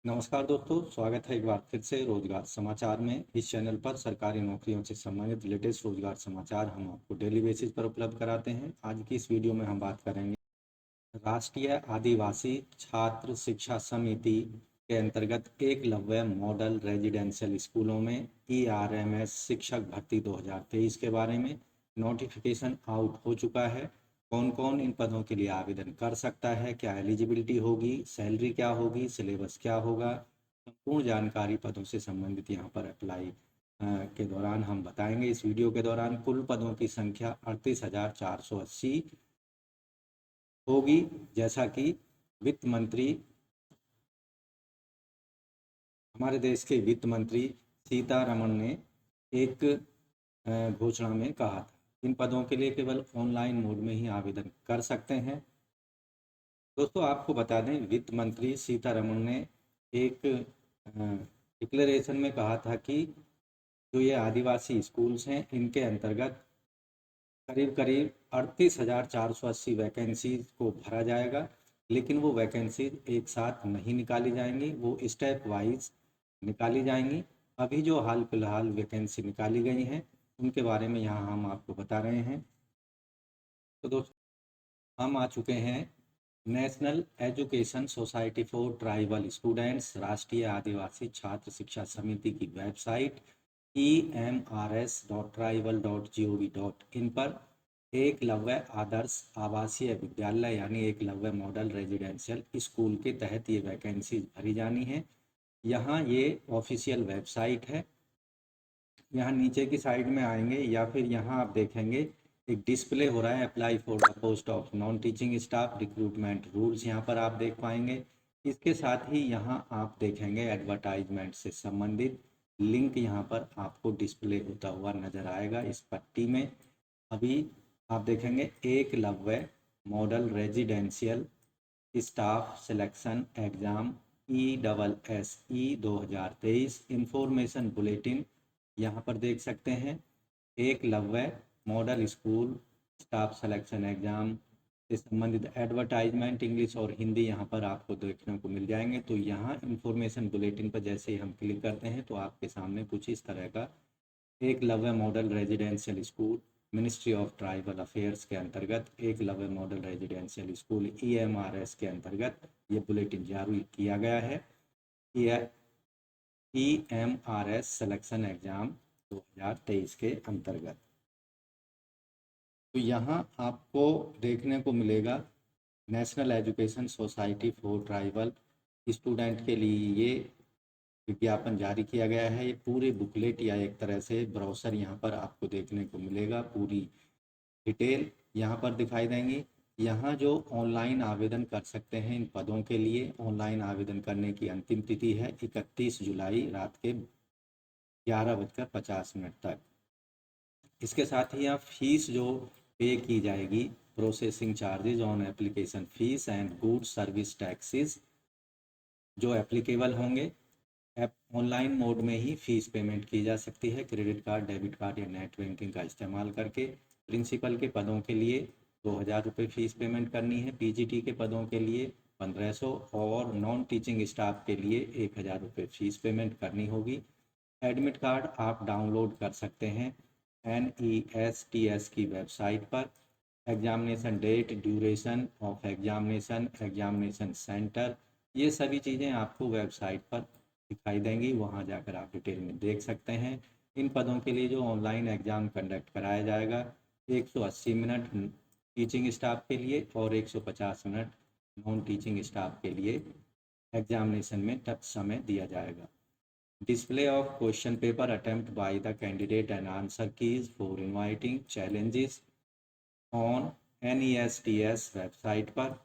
नमस्कार दोस्तों, स्वागत है एक बार फिर से रोजगार समाचार में। इस चैनल पर सरकारी नौकरियों से संबंधित लेटेस्ट रोजगार समाचार हम आपको डेली बेसिस पर उपलब्ध कराते हैं। आज की इस वीडियो में हम बात करेंगे राष्ट्रीय आदिवासी छात्र शिक्षा समिति के अंतर्गत एकलव्य मॉडल रेजिडेंशियल स्कूलों में ईआरएमएस शिक्षक भर्ती 2023 के बारे में। नोटिफिकेशन आउट हो चुका है। कौन कौन इन पदों के लिए आवेदन कर सकता है, क्या एलिजिबिलिटी होगी, सैलरी क्या होगी, सिलेबस क्या होगा, संपूर्ण जानकारी पदों से संबंधित यहाँ पर अप्लाई के दौरान हम बताएंगे। इस वीडियो के दौरान कुल पदों की संख्या 38,480 होगी, जैसा कि वित्त मंत्री, हमारे देश के वित्त मंत्री सीतारमण ने एक घोषणा में कहा था। इन पदों के लिए केवल ऑनलाइन मोड में ही आवेदन कर सकते हैं। दोस्तों, आपको बता दें, वित्त मंत्री सीतारमण ने एक डिक्लेरेशन में कहा था कि जो ये आदिवासी स्कूल्स हैं, इनके अंतर्गत करीब करीब 38,480 वैकेंसीज को भरा जाएगा, लेकिन वो वैकेंसीज एक साथ नहीं निकाली जाएंगी, वो स्टेप वाइज निकाली जाएंगी। अभी जो हाल फिलहाल वैकेंसी निकाली गई हैं, उनके बारे में यहाँ हम आपको बता रहे हैं। तो दोस्तों, हम आ चुके हैं national education society for tribal students, राष्ट्रीय आदिवासी छात्र शिक्षा समिति की वेबसाइट emrs.tribal.gov.in पर एकलव्य आदर्श आवासीय विद्यालय यानी एकलव्य मॉडल रेजिडेंशियल स्कूल के तहत ये वैकेंसी भरी जानी है। यहाँ ये ऑफिशियल वेबसाइट है। यहाँ नीचे की साइड में आएंगे या फिर यहाँ आप देखेंगे एक डिस्प्ले हो रहा है, apply for the post of non teaching staff recruitment rules, यहाँ पर आप देख पाएंगे। इसके साथ ही यहाँ आप देखेंगे एडवर्टाइजमेंट से संबंधित लिंक यहाँ पर आपको डिस्प्ले होता हुआ नजर आएगा इस पट्टी में। अभी आप देखेंगे Eklavya model residential staff selection exam ESSE 2023 information bulletin यहाँ पर देख सकते हैं। Eklavya model school staff selection exam से संबंधित एडवर्टाइजमेंट इंग्लिश और हिंदी यहाँ पर आपको देखने को मिल जाएंगे। तो यहाँ इंफॉर्मेशन बुलेटिन पर जैसे ही हम क्लिक करते हैं तो आपके सामने कुछ इस तरह का Eklavya model residential school ministry of tribal affairs के अंतर्गत Eklavya model residential school EMRS के अंतर्गत ये बुलेटिन जारी किया गया है। EMRS सिलेक्शन एग्जाम 2023 के अंतर्गत। तो यहाँ आपको देखने को मिलेगा national education society for tribal student के लिए ये विज्ञापन जारी किया गया है। ये पूरे बुकलेट या एक तरह से ब्राउसर यहाँ पर आपको देखने को मिलेगा। पूरी डिटेल यहाँ पर दिखाई देंगी। यहाँ जो ऑनलाइन आवेदन कर सकते हैं इन पदों के लिए, ऑनलाइन आवेदन करने की अंतिम तिथि है 31 जुलाई रात के 11:50 तक। इसके साथ ही यहाँ फीस जो पे की जाएगी, processing charges on application fees and good service taxes जो एप्लीकेबल होंगे, ऑनलाइन मोड में ही फीस पेमेंट की जा सकती है क्रेडिट कार्ड, डेबिट कार्ड या नेट बैंकिंग का इस्तेमाल करके। प्रिंसिपल के पदों के लिए 2,000 रुपये फीस पेमेंट करनी है, PGT के पदों के लिए 1,500 और नॉन टीचिंग स्टाफ के लिए 1,000 रुपये फीस पेमेंट करनी होगी। एडमिट कार्ड आप डाउनलोड कर सकते हैं NESTS की वेबसाइट पर। Examination date, duration of examination, examination centre, ये सभी चीज़ें आपको वेबसाइट पर दिखाई देंगी, वहाँ जाकर आप डिटेल में देख सकते हैं। इन पदों के लिए जो ऑनलाइन एग्ज़ाम कंडक्ट कराया जाएगा, 180 मिनट टीचिंग स्टाफ के लिए और 150 मिनट नॉन टीचिंग स्टाफ के लिए एग्जामिनेशन में टच समय दिया जाएगा। Display of question paper attempt by the candidate and answer keys for inviting challenges on NESTS website पर।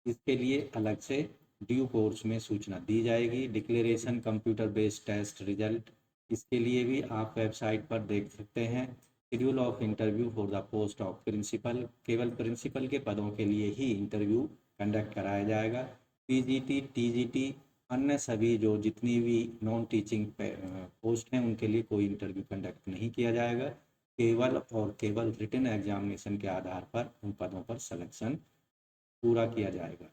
इसके लिए अलग से ड्यू कोर्स में सूचना दी जाएगी। Declaration computer based test result, इसके लिए भी आप वेबसाइट पर देख सकते हैं। Schedule of interview for the post of principal, केवल प्रिंसिपल के पदों के लिए ही इंटरव्यू कंडक्ट कराया जाएगा। PGT TGT अन्य सभी जो जितनी भी नॉन टीचिंग पोस्ट हैं उनके लिए कोई इंटरव्यू कंडक्ट नहीं किया जाएगा। केवल और केवल रिटन एग्जामिनेशन के आधार पर उन पदों पर सिलेक्शन पूरा किया जाएगा।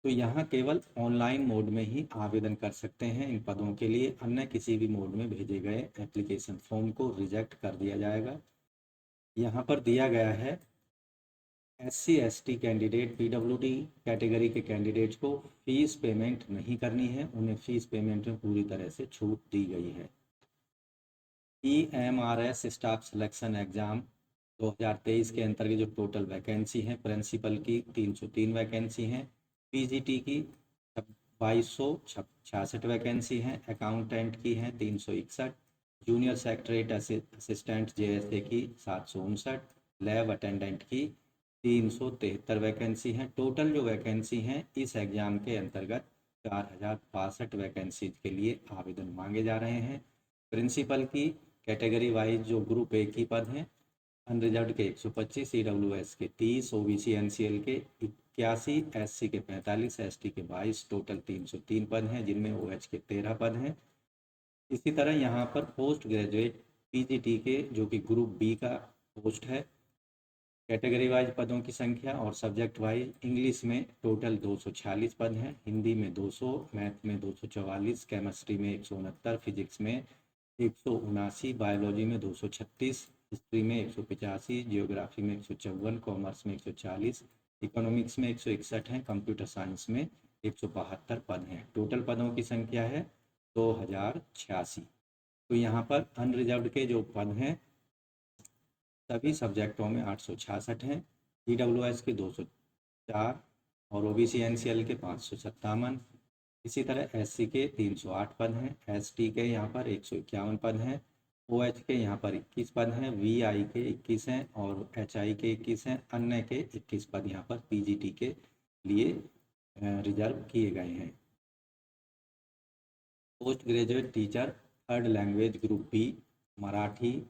तो यहाँ केवल ऑनलाइन मोड में ही आवेदन कर सकते हैं इन पदों के लिए, अन्य किसी भी मोड में भेजे गए एप्लीकेशन फॉर्म को रिजेक्ट कर दिया जाएगा। यहाँ पर दिया गया है SC/ST कैंडिडेट, PWD कैटेगरी के कैंडिडेट्स को फीस पेमेंट नहीं करनी है, उन्हें फीस पेमेंट में पूरी तरह से छूट दी गई है। EMRS स्टाफ सिलेक्शन एग्ज़ाम 2023 के अंतर्गत जो टोटल वैकेंसी हैं, प्रिंसिपल की 303 वैकेंसी हैं, PGT की 2266 वैकेंसी हैं, अकाउंटेंट की हैं 361, जूनियर सेक्रेटरीट असिस्टेंट JSA की 759, लैब अटेंडेंट की 373 वैकेंसी हैं। टोटल जो वैकेंसी हैं इस एग्ज़ाम के अंतर्गत 4062 वैकेंसी के लिए आवेदन मांगे जा रहे हैं। प्रिंसिपल की कैटेगरी वाइज जो ग्रुप ए की पद हैं, अनरिजर्व्ड के 125, EWS के 30, OBC NCL के 81, SC के 45, ST के 22, टोटल 303 पद हैं, जिनमें OH के 13 पद हैं। इसी तरह यहाँ पर पोस्ट ग्रेजुएट PGT के जो कि ग्रुप बी का पोस्ट है, कैटेगरी वाइज पदों की संख्या और सब्जेक्ट वाइज इंग्लिश में टोटल 246 पद हैं, हिंदी में 200, मैथ में 244, केमिस्ट्री में 169, फिजिक्स में 179, बायोलॉजी में 236, हिस्ट्री में 185, जियोग्राफी में 154, कॉमर्स में 140, इकोनॉमिक्स में 161 हैं, कंप्यूटर साइंस में 172 पद हैं। टोटल पदों की संख्या है 2086। तो यहाँ पर अनरिजर्व्ड के जो पद हैं सभी सब्जेक्टों में 866 हैं, EWS के 204 और OBC NCL के 557। इसी तरह SC के 308 पद हैं, ST के यहाँ पर 151 पद हैं, OH के यहाँ पर 21 पद हैं, VI के 21 हैं और HI के 21 हैं, अन्य के 21 पद यहाँ पर PGT के लिए रिजर्व किए गए हैं। Post graduate teacher third language group B, Marathi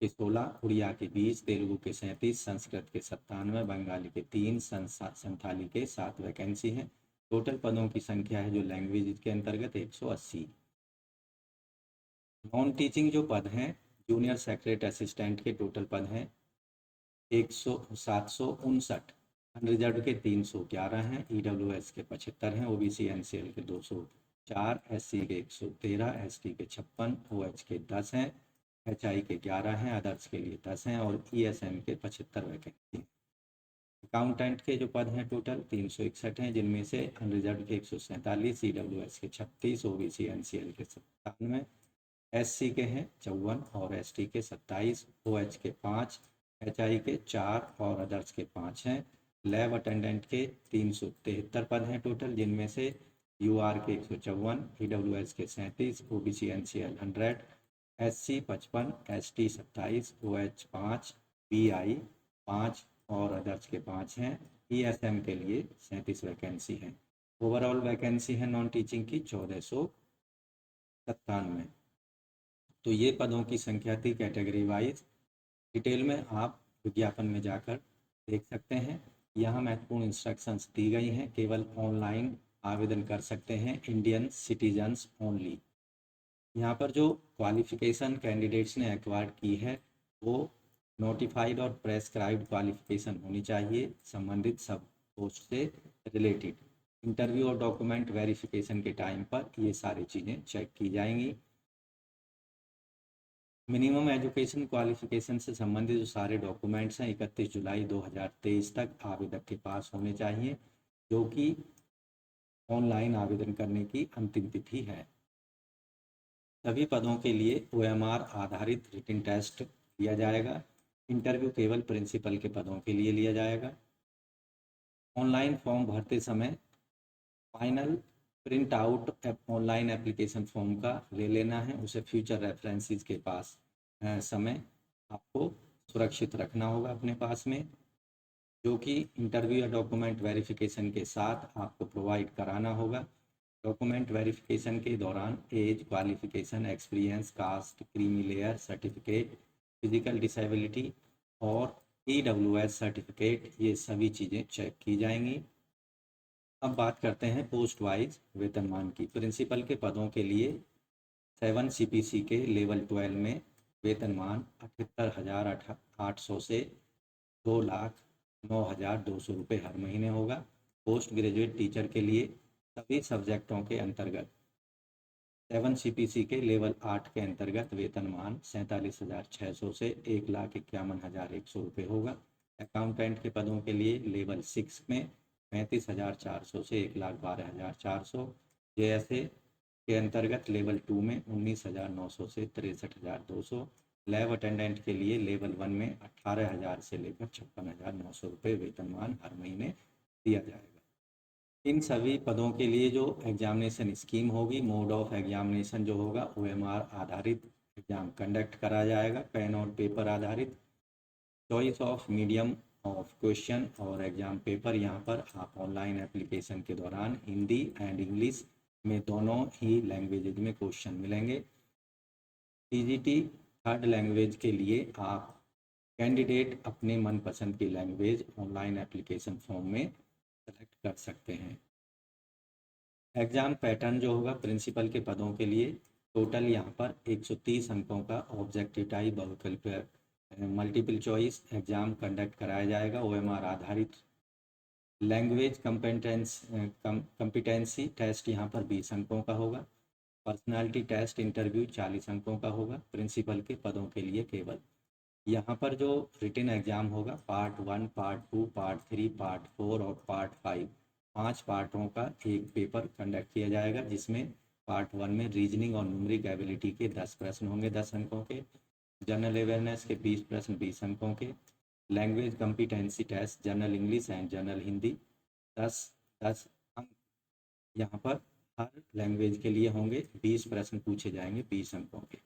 के 16, उड़िया के 20, तेलुगु के 37, संस्कृत के 97, बंगाली के 3, संथाली के 7 वैकेंसी हैं। टोटल पदों की संख्या है जो लैंग्वेज के अंतर्गत 180। नॉन टीचिंग जो पद हैं, जूनियर सेक्रेटरीट असिस्टेंट के टोटल पद हैं 759, अनरिजर्व्ड के 311 हैं, EWS के 75 हैं, OBC NCL के 204, SC के 113, ST के 56, OH के 10 हैं, HI के 11 हैं, अदर्स के लिए 10 हैं और ESM के 75 वैकेंसी। अकाउंटेंट के जो पद हैं टोटल 361 हैं, जिनमें से अनरिजर्व्ड के 147, EWS के 36, OBC NCL के 97, SC के हैं 54 और ST के 27, OH के 5, HI के 4 और अदर्स के 5 हैं। लैब अटेंडेंट के 373 पद हैं टोटल, जिनमें से UR के 154, EWS के 37, OBC NCL 100, SC 55, ST 27, OH 5, BI 5 और अदर्स के 5 हैं। ESM के लिए 37 वैकेंसी हैं। ओवरऑल वैकेंसी है नॉन टीचिंग की 1497। तो ये पदों की संख्या थी कैटेगरी वाइज। डिटेल में आप विज्ञापन में जाकर देख सकते हैं। यहाँ महत्वपूर्ण इंस्ट्रक्शंस दी गई हैं। केवल ऑनलाइन आवेदन कर सकते हैं इंडियन सिटीजन्स ओनली। यहाँ पर जो क्वालिफ़िकेशन कैंडिडेट्स ने एक्वायर्ड की है वो नोटिफाइड और प्रेस्क्राइब्ड क्वालिफ़िकेशन होनी चाहिए संबंधित सब पोस्ट से रिलेटेड। इंटरव्यू और डॉक्यूमेंट वेरिफिकेशन के टाइम पर ये सारी चीज़ें चेक की जाएंगी। मिनिमम एजुकेशन क्वालिफिकेशन से संबंधित जो सारे डॉक्यूमेंट्स हैं 31 जुलाई 2023 तक आवेदक के पास होने चाहिए, जो कि ऑनलाइन आवेदन करने की अंतिम तिथि है। सभी पदों के लिए OMR आधारित रिटन टेस्ट लिया जाएगा। इंटरव्यू केवल प्रिंसिपल के पदों के लिए लिया जाएगा। ऑनलाइन फॉर्म भरते समय final print out online application form का ले लेना है, उसे फ्यूचर रेफरेंसेस के पास समय आपको सुरक्षित रखना होगा अपने पास में, जो कि इंटरव्यू या डॉक्यूमेंट वेरिफिकेशन के साथ आपको प्रोवाइड कराना होगा। डॉक्यूमेंट वेरिफिकेशन के दौरान age, qualification, experience, caste, creamy layer certificate, physical disability और EWS सर्टिफिकेट, ये सभी चीज़ें चेक की जाएंगी। अब बात करते हैं पोस्ट वाइज वेतनमान की। प्रिंसिपल के पदों के लिए 7 CPC के लेवल 12 में वेतनमान 78,800 से 2,09,200 रुपये हर महीने होगा। पोस्ट ग्रेजुएट टीचर के लिए सभी सब्जेक्टों के अंतर्गत 7 CPC के लेवल 8 के अंतर्गत वेतनमान 47,600 से 1,51,100 रुपये होगा। अकाउंटेंट के पदों के लिए लेवल 6 में 35,400 से 1,12,400। JSA के अंतर्गत लेवल 2 में 19,900 से 63,200। लैब अटेंडेंट के लिए लेवल 1 में 18,000 से लेकर 56,900 रुपये वेतनमान हर महीने दिया जाएगा। इन सभी पदों के लिए जो एग्जामिनेशन स्कीम होगी, मोड ऑफ एग्जामिनेशन जो होगा OMR आधारित एग्जाम कंडक्ट करा जाएगा, पेन और पेपर आधारित। Choice of medium of question और एग्जाम पेपर यहाँ पर आप ऑनलाइन एप्लीकेशन के दौरान हिंदी एंड इंग्लिश में दोनों ही लैंग्वेजेज में क्वेश्चन मिलेंगे। TGT थर्ड लैंग्वेज के लिए आप कैंडिडेट अपने मनपसंद की लैंग्वेज ऑनलाइन एप्लीकेशन फॉर्म में सेलेक्ट कर सकते हैं। एग्ज़ाम पैटर्न जो होगा प्रिंसिपल के पदों के लिए टोटल यहाँ पर 130 अंकों का ऑब्जेक्टिव टाइप बहुकल्पीय मल्टीपल चॉइस एग्ज़ाम कंडक्ट कराया जाएगा। OMR आधारित लैंग्वेज कम्पिटेंसी टेस्ट यहाँ पर 20 अंकों का होगा। पर्सनालिटी टेस्ट इंटरव्यू 40 अंकों का होगा प्रिंसिपल के पदों के लिए केवल। यहाँ पर जो रिटन एग्ज़ाम होगा पार्ट 1, पार्ट 2, पार्ट 3, पार्ट 4 और पार्ट 5 5 पार्टों का एक पेपर कंडक्ट किया जाएगा, जिसमें पार्ट 1 में रीजनिंग और न्यूमेरिक एबिलिटी के 10 प्रश्न होंगे 10 अंकों के, जनरल अवेयरनेस के 20 प्रश्न 20 अंकों के, language competency test general English and general Hindi 10 अंक यहाँ पर हर लैंग्वेज के लिए होंगे। 20 प्रश्न पूछे जाएंगे 20 अंकों के।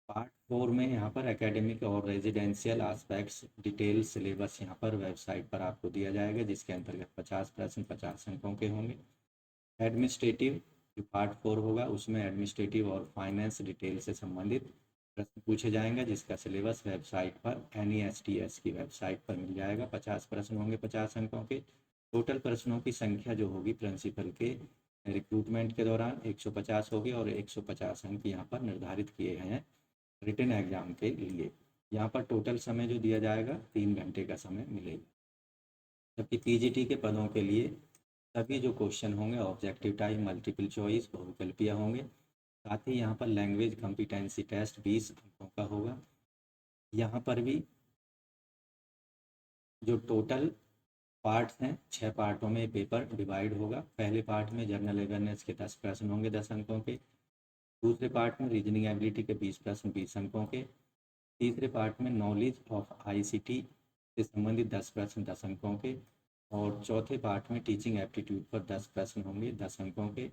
पार्ट 4 में यहाँ पर एकेडमिक और रेजिडेंशियल आस्पेक्ट्स डिटेल सिलेबस यहाँ पर वेबसाइट पर आपको दिया जाएगा, जिसके अंतर्गत 50 प्रश्न 50 अंकों के होंगे। एडमिनिस्ट्रेटिव जो पार्ट 4 होगा उसमें एडमिनिस्ट्रेटिव और फाइनेंस डिटेल से संबंधित प्रश्न पूछे जाएंगे, जिसका सिलेबस वेबसाइट पर NESTS की वेबसाइट पर मिल जाएगा। 50 प्रश्न होंगे 50 अंकों के। टोटल प्रश्नों की संख्या जो होगी प्रिंसिपल के रिक्रूटमेंट के दौरान 150 होगी और 150 अंक यहाँ पर निर्धारित किए गए हैं रिटन एग्जाम के लिए। यहाँ पर टोटल समय जो दिया जाएगा 3 घंटे का समय मिलेगा। जबकि TGT के पदों के लिए सभी जो क्वेश्चन होंगे ऑब्जेक्टिव टाइप मल्टीपल चॉइस बहुकल्पीय होंगे। साथ ही यहाँ पर लैंग्वेज कॉम्पिटेंसी टेस्ट 20 अंकों का होगा। यहाँ पर भी जो टोटल पार्ट्स हैं 6 पार्टों में पेपर डिवाइड होगा। पहले पार्ट में जनरल अवेयरनेस के 10 प्रश्न होंगे 10 अंकों के। दूसरे पार्ट में रीजनिंग एबिलिटी के 20 प्रश्न 20 अंकों के। तीसरे पार्ट में नॉलेज ऑफ ICT से संबंधित 10 प्रश्न 10 अंकों के। और चौथे पार्ट में टीचिंग एप्टीट्यूड पर 10 प्रश्न होंगे 10 अंकों के।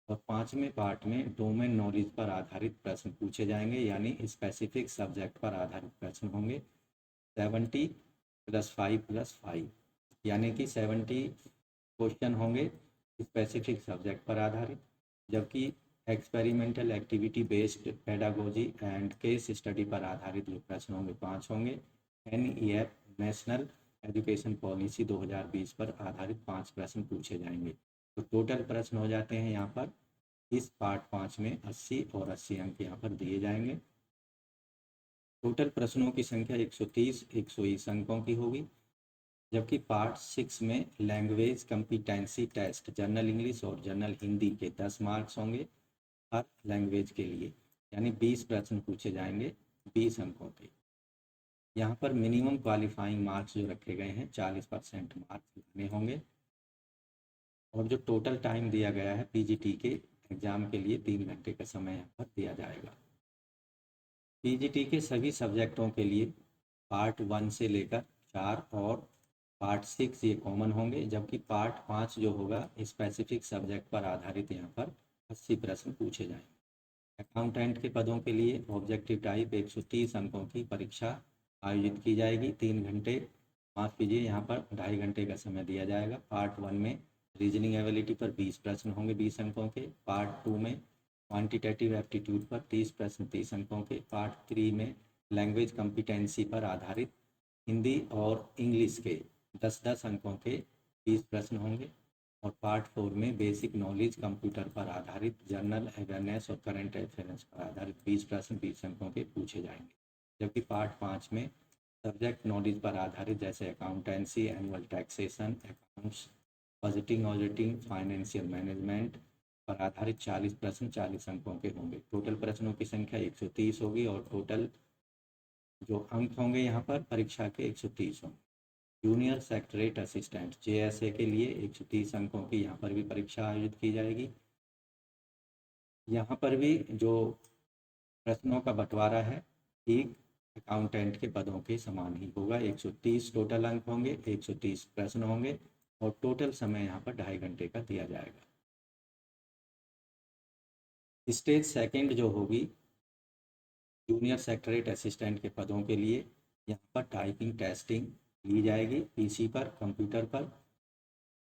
और पाँचवें पार्ट में डोमेन नॉलेज पर आधारित प्रश्न पूछे जाएंगे, यानी स्पेसिफिक सब्जेक्ट पर आधारित प्रश्न होंगे 70 + 5 + 5, यानी कि 70 क्वेश्चन होंगे स्पेसिफिक सब्जेक्ट पर आधारित। जबकि experimental activity based pedagogy and case study पर आधारित जो प्रश्न होंगे 5 होंगे। NEF नेशनल एजुकेशन पॉलिसी 2020 पर आधारित 5 प्रश्न पूछे जाएंगे। तो टोटल प्रश्न हो जाते हैं यहाँ पर इस पार्ट 5 में 80 और 80 अंक यहाँ पर दिए जाएंगे। टोटल प्रश्नों की संख्या 130 अंकों की होगी। जबकि पार्ट 6 में language competency test general English और जनरल हिंदी के 10 मार्क्स होंगे हर लैंग्वेज के लिए, यानी 20 प्रश्न पूछे जाएंगे 20 अंकों के। यहाँ पर मिनिमम क्वालिफाइंग मार्क्स जो रखे गए हैं 40% मार्क्स लगाने होंगे। और जो टोटल टाइम दिया गया है PGT के एग्ज़ाम के लिए 3 घंटे का समय यहाँ पर दिया जाएगा। PGT के सभी सब्जेक्टों के लिए पार्ट 1 से लेकर 4 और पार्ट 6 ये कॉमन होंगे। जबकि पार्ट 5 जो होगा स्पेसिफिक सब्जेक्ट पर आधारित यहाँ पर 80 प्रश्न पूछे जाएंगे। अकाउंटेंट के पदों के लिए ऑब्जेक्टिव टाइप 130 अंकों की परीक्षा आयोजित की जाएगी। 3 घंटे माफ़ कीजिए यहाँ पर 2.5 घंटे का समय दिया जाएगा। पार्ट 1 में रीजनिंग एबिलिटी पर 20 प्रश्न होंगे 20 अंकों के। पार्ट 2 में क्वांटिटेटिव एप्टीट्यूड पर 30 प्रश्न 30 अंकों के। पार्ट 3 में लैंग्वेज कम्पिटेंसी पर आधारित हिंदी और इंग्लिश के 10-10 अंकों के 20 प्रश्न होंगे। और पार्ट 4 में बेसिक नॉलेज कंप्यूटर पर आधारित जनरल अवेयरनेस और करंट अफेयर्स पर आधारित 20 प्रश्न 20 अंकों के पूछे जाएंगे। जबकि पार्ट 5 में सब्जेक्ट नॉलेज पर आधारित जैसे accountancy, annual taxation, accounts budgeting auditing financial management पर आधारित 40 प्रश्न 40 अंकों के होंगे। टोटल प्रश्नों की संख्या 130 होगी और टोटल जो अंक होंगे यहाँ पर परीक्षा के 130 होंगे। जूनियर सेक्रेटरीट असिस्टेंट JSA के लिए 130 अंकों की यहाँ पर भी परीक्षा आयोजित की जाएगी। यहाँ पर भी जो प्रश्नों का बंटवारा है ठीक अकाउंटेंट के पदों के समान ही होगा। 130 टोटल अंक होंगे, 130 प्रश्न होंगे और टोटल समय यहाँ पर 2.5 घंटे का दिया जाएगा। स्टेज सेकंड जो होगी जूनियर सेक्रेटरीट असिस्टेंट के पदों के लिए, यहाँ पर टाइपिंग टेस्टिंग ली जाएगी PC पर, कंप्यूटर पर।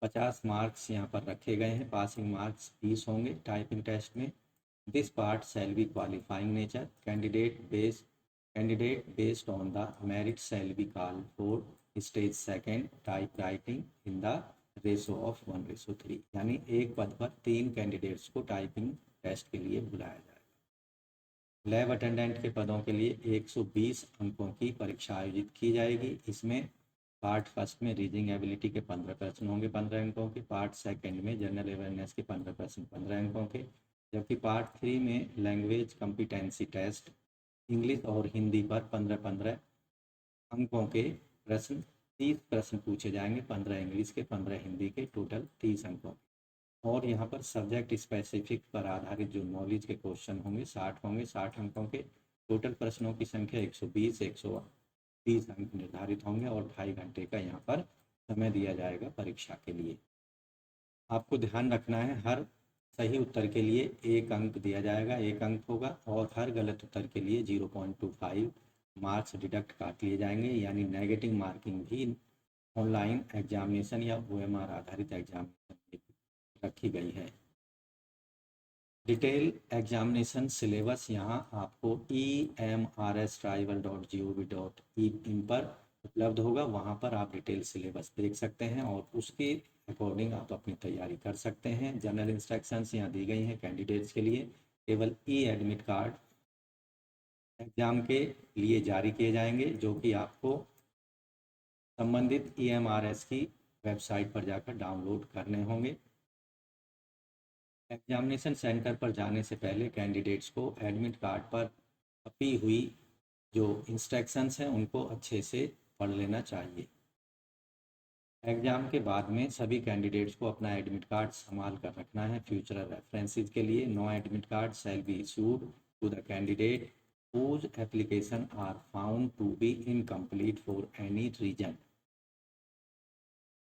50 मार्क्स यहाँ पर रखे गए हैं, पासिंग मार्क्स 20 होंगे टाइपिंग टेस्ट में। This part shall be qualifying nature, candidate based on the merit shall be call for stage second type writing in the ratio of 1:3, यानी एक पद पर 3 कैंडिडेट्स को टाइपिंग टेस्ट के लिए बुलाया जाएगा। लैब अटेंडेंट के पदों के लिए 120 अंकों की परीक्षा आयोजित की जाएगी। इसमें पार्ट फर्स्ट में रीजनिंग एबिलिटी के 15 प्रश्न होंगे 15 अंकों के, पार्ट सेकंड में जनरल अवेयरनेस के 15 प्रश्न 15 अंकों के, जबकि पार्ट 3 में लैंग्वेज कॉम्पिटेंसी टेस्ट इंग्लिश और हिंदी पर 15-15 अंकों के प्रश्न 30 प्रश्न पूछे जाएंगे, 15 इंग्लिश के 15 हिंदी के, टोटल 30 अंकों के। और यहाँ पर सब्जेक्ट स्पेसिफिक पर आधारित जो नॉलेज के क्वेश्चन होंगे 60 अंकों के। टोटल प्रश्नों की संख्या 120 अंक निर्धारित होंगे और 2.5 घंटे का यहाँ पर समय दिया जाएगा परीक्षा के लिए। आपको ध्यान रखना है हर सही उत्तर के लिए 1 अंक दिया जाएगा, 1 अंक होगा, और हर गलत उत्तर के लिए 0.25 मार्क्स डिडक्ट काट लिए जाएंगे, यानी नेगेटिव मार्किंग भी ऑनलाइन एग्जामिनेशन या OMR आधारित एग्जामिनेशन में रखी गई है। डिटेल एग्जामिनेशन सिलेबस यहाँ आपको emrstribal.gov.in पर उपलब्ध होगा, वहाँ पर आप डिटेल सिलेबस देख सकते हैं और उसके अकॉर्डिंग आप अपनी तैयारी कर सकते हैं। जनरल इंस्ट्रक्शंस यहाँ दी गई हैं कैंडिडेट्स के लिए। केवल एडमिट कार्ड एग्जाम के लिए जारी किए जाएंगे, जो कि आपको संबंधित EMRS की वेबसाइट पर जाकर डाउनलोड करने होंगे। एग्जामिनेशन सेंटर पर जाने से पहले कैंडिडेट्स को एडमिट कार्ड पर छपी हुई जो इंस्ट्रक्शंस हैं उनको अच्छे से पढ़ लेना चाहिए। एग्ज़ाम के बाद में सभी कैंडिडेट्स को अपना एडमिट कार्ड संभाल कर रखना है फ्यूचर रेफरेंसेस के लिए। No admit card shall be issued to the candidate whose application are found to be incomplete for any reason।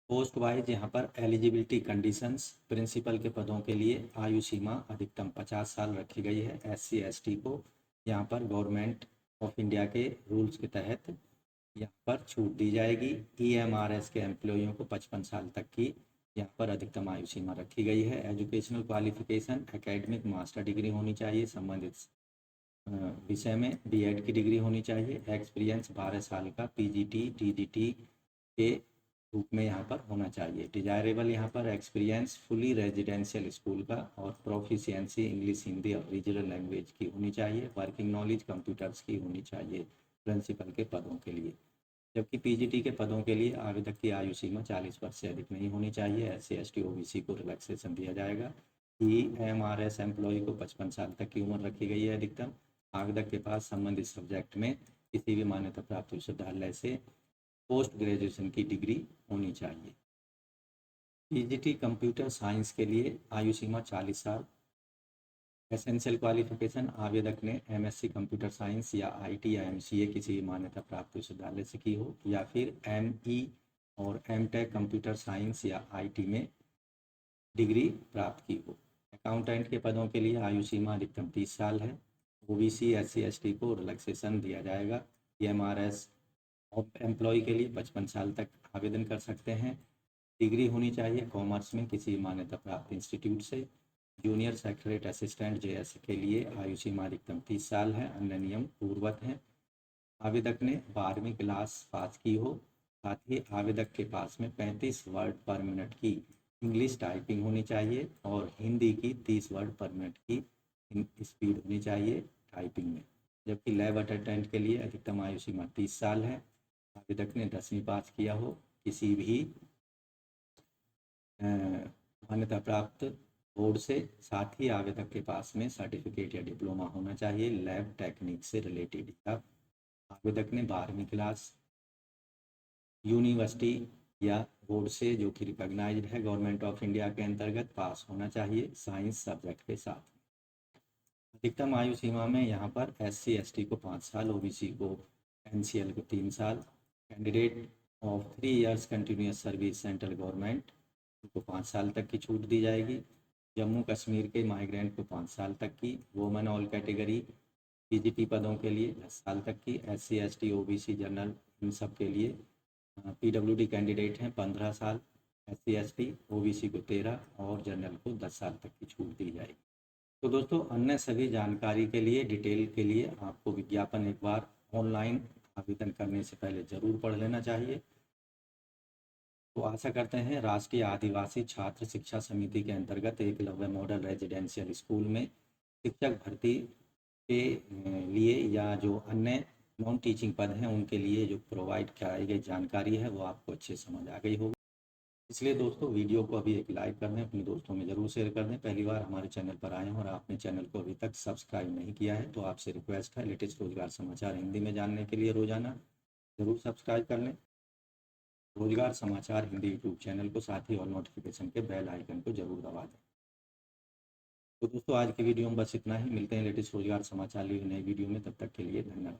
Post wise यहाँ पर एलिजिबिलिटी कंडीशंस, प्रिंसिपल के पदों के लिए आयु सीमा अधिकतम 50 साल रखी गई है। SC ST को यहाँ पर गवर्नमेंट ऑफ इंडिया के रूल्स के तहत यहाँ पर छूट दी जाएगी। EMRS के एम्प्लॉइयों को 55 साल तक की यहाँ पर अधिकतम आयु सीमा रखी गई है। Educational qualification academic master degree होनी चाहिए, संबंधित विषय में B.Ed की डिग्री होनी चाहिए। एक्सपीरियंस 12 साल का PGT TGT के रूप में यहाँ पर होना चाहिए। डिजायरेबल यहाँ पर एक्सपीरियंस फुली रेजिडेंशियल स्कूल का और प्रोफिशिएंसी इंग्लिश हिंदी और रीजनल लैंग्वेज की होनी चाहिए। वर्किंग नॉलेज कंप्यूटर्स की होनी चाहिए प्रिंसिपल के पदों के लिए। जबकि PGT के पदों के लिए आवेदक की आयु सीमा 40 वर्ष से अधिक नहीं होनी चाहिए। SC ST OBC को रिलैक्सेशन दिया जाएगा। EMRS एम्प्लॉय को 55 साल तक की उम्र रखी गई है अधिकतम। आवेदक के पास संबंधित सब्जेक्ट में किसी भी मान्यता प्राप्त विश्वविद्यालय से पोस्ट ग्रेजुएशन की डिग्री होनी चाहिए। PGT कंप्यूटर साइंस के लिए आयु सीमा 40 साल। एसेंशियल क्वालिफिकेशन आवेदक ने MSc कंप्यूटर साइंस या IT या MCA किसी मान्यता प्राप्त विश्वविद्यालय से की हो, या फिर ME और MTech कंप्यूटर साइंस या IT में डिग्री प्राप्त की हो। अकाउंटेंट के पदों के लिए आयु सीमा अधिकतम 30 साल है। OBC SC ST को रिलैक्सेशन दिया जाएगा। EMRS एम्प्लॉय के लिए 55 साल तक आवेदन कर सकते हैं। डिग्री होनी चाहिए कॉमर्स में किसी मान्यता प्राप्त इंस्टीट्यूट से। जूनियर सेक्रेटरीट असिस्टेंट JS के लिए आयु सीमा अधिकतम 30 साल है। अन्य नियम पूर्ववत हैं। आवेदक ने 12वीं क्लास पास की हो। साथ ही आवेदक के पास में 35 वर्ड पर मिनट की इंग्लिश टाइपिंग होनी चाहिए और हिंदी की 30 वर्ड पर मिनट की स्पीड होनी चाहिए टाइपिंग में। जबकि लैब अटेंडेंट के लिए अधिकतम आयु सीमा 30 साल है। आवेदक ने 10वीं पास किया हो, किसी भी मान्यता प्राप्त बोर्ड से, साथ ही आवेदक के पास में सर्टिफिकेट या डिप्लोमा होना चाहिए लैब टेक्निक से रिलेटेड, या आवेदक ने 12वीं क्लास यूनिवर्सिटी या बोर्ड से जो कि रिकॉग्नाइज्ड है गवर्नमेंट ऑफ इंडिया के अंतर्गत पास होना चाहिए साइंस सब्जेक्ट के साथ। अधिकतम आयु सीमा में यहाँ पर SC ST को 5 साल, OBC को NCL को 3 साल, candidate of 3 years continuous service central government को 5 साल तक की छूट दी जाएगी। जम्मू कश्मीर के माइग्रेंट को 5 साल तक की, वुमेन ऑल कैटेगरी PGT पदों के लिए 10 साल तक की, SC ST OBC general in सब के लिए PWD कैंडिडेट हैं 15 साल, SC ST OBC को 13 और जनरल को 10 साल तक की छूट दी जाएगी। तो दोस्तों अन्य सभी जानकारी के लिए, डिटेल के लिए आपको विज्ञापन एक बार ऑनलाइन आवेदन करने से पहले ज़रूर पढ़ लेना चाहिए। तो आशा करते हैं राष्ट्रीय आदिवासी छात्र शिक्षा समिति के अंतर्गत एकलव्य मॉडल रेजिडेंशियल स्कूल में शिक्षक भर्ती के लिए या जो अन्य नॉन टीचिंग पद हैं उनके लिए जो प्रोवाइड कराई गई जानकारी है वो आपको अच्छे समझ आ गई होगी। इसलिए दोस्तों वीडियो को अभी एक लाइक कर दें, अपने दोस्तों में ज़रूर शेयर कर दें। पहली बार हमारे चैनल पर आए हैं और आपने चैनल को अभी तक सब्सक्राइब नहीं किया है तो आपसे रिक्वेस्ट है, लेटेस्ट रोजगार समाचार हिंदी में जानने के लिए रोजाना ज़रूर सब्सक्राइब कर लें रोजगार समाचार हिंदी यूट्यूब चैनल को, साथ ही और नोटिफिकेशन के बेल आइकन को जरूर दबा दें। तो दोस्तों आज की वीडियो में बस इतना ही, मिलते हैं लेटेस्ट रोजगार समाचार लिए नई वीडियो में, तब तक के लिए धन्यवाद।